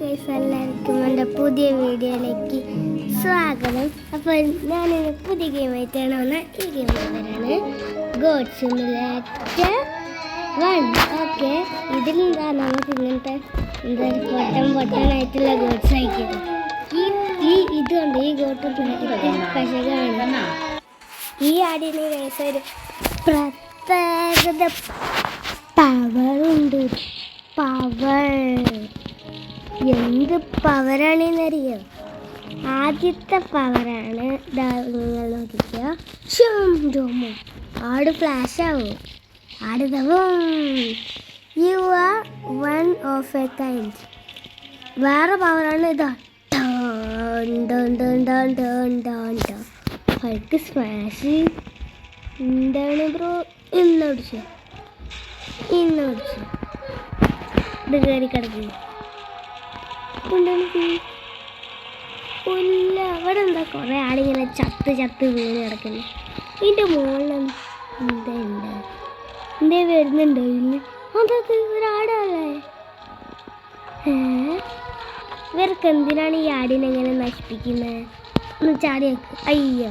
Guys, എല്ലാവർക്കും എൻ്റെ പുതിയ വീഡിയോയിലേക്ക് സ്വാഗതം. അപ്പോൾ ഞാനിന്ന് പുതിയ ഗെയിമായിട്ടാണ് വന്നത്. ഈ ഗെയിം പേരാണ് ഗോഡ് സിമുലേറ്റർ 1. ഓക്കെ, ഇതിലെന്താ നമുക്ക് ഇങ്ങനത്തെ പൊട്ടനായിട്ടുള്ള ഗോഡ്സ് അയക്കുന്നത്. ഇതുണ്ട്, ഈ ഗോഡ് സ്പെഷ്യലാണ്. ഈ ആടിന് ഗൈസ് ഒരു പ്രത്യേകത പവറുണ്ട്. എന്ത് പവറാണെന്നറിയോ? ആദ്യത്തെ പവറാണ് നിങ്ങൾ നോക്കിക്കുക. ആട് ഫ്ലാഷ് ആവും. You are one of A kind. വേറെ പവറാണ് ഇതാ. Hulk smash. എന്താണ് ബ്രോ? ഇന്നോടിച്ചു ഇത് കയറി കിടക്കുന്നു. ഇല്ല, അവിടെ എന്താ കുറേ ആടിങ്ങനെ ചത്ത് വീണ് കിടക്കുന്നു. ഇതിൻ്റെ മുകളിൽ എന്തേ വരുന്നുണ്ടോ? ഇല്ല, അതൊക്കെ ഒരാടല്ലേ. ഇവർക്ക് എന്തിനാണ് ഈ ആടിനെങ്ങനെ നശിപ്പിക്കുന്നത്? ഒന്ന് ചാടി വെക്ക്. അയ്യോ,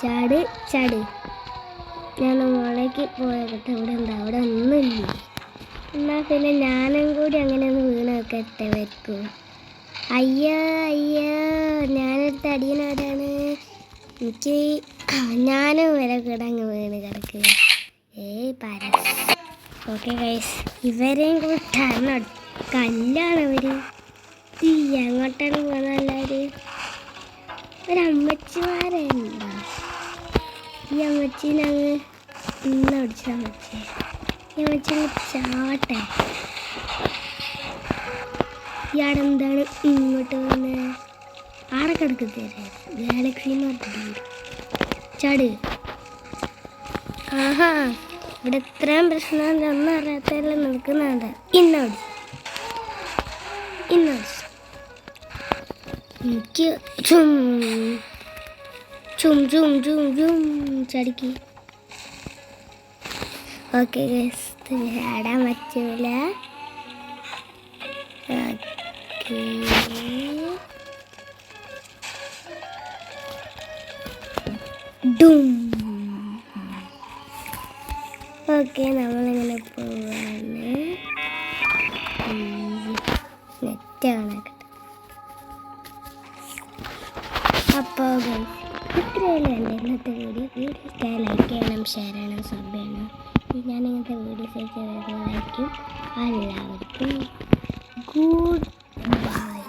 ചാട്. ഞാൻ മുകളിലേക്ക് പോയട്ടെ. അവിടെ ഒന്നുമില്ല. എന്നാൽ പിന്നെ ഞാനും കൂടി അങ്ങനെ ഒന്ന് വീണ് വെക്കട്ടെ വെക്കും. അയ്യോ, ഞാനൊരു തടിയനോടാണ്. ഞാനും വില കിടങ്ങ് വീണ് കിടക്കുക. ഓക്കെ ഗൈസ്, ഇവരെയും കൂട്ടാണ്. കല്ലാണ് അവർ. എങ്ങോട്ടാണ് പോകുന്നല്ലാവർ? ഒരമ്മച്ചിമാരുണ്ടോ? ഈ അമ്മച്ചീനങ്ങ് ഇന്നടിച്ച അമ്മച്ചി ചാട്ടെ. ഇയാടെന്താണ് ഇങ്ങോട്ട് വന്ന് ആടെ കിടക്കത്തേ? ഗാലക്സിന്ന് പറഞ്ഞിട്ട് ചാട്. ആഹാ, ഇവിടെ ഇത്രയും പ്രശ്നം ഒന്നും അറിയാത്തല്ല നിൽക്കുന്നുണ്ട്. ഇന്നോടി എനിക്ക് ചടിക്ക്. ഓക്കെ ഗൈസ്, ചാടാൻ പറ്റൂല. ഓക്കെ, നമ്മളിങ്ങനെ പോവാണ്. നെറ്റാണ്. അപ്പോൾ ഗൈസ്, ഇത്രയല്ലേ എൻ്റെ ഇന്നത്തെ വീഡിയോ ഇഷ്ടമായി. ലൈക്ക് ചെയ്യണം, ഷെയർ ചെയ്യണം, സബ് ചെയ്യണം. ഞാൻ ഇങ്ങനത്തെ വീഡിയോസ് അയച്ചു വരുന്നതായിരിക്കും. എല്ലാവർക്കും ഗുഡ് ബൈ.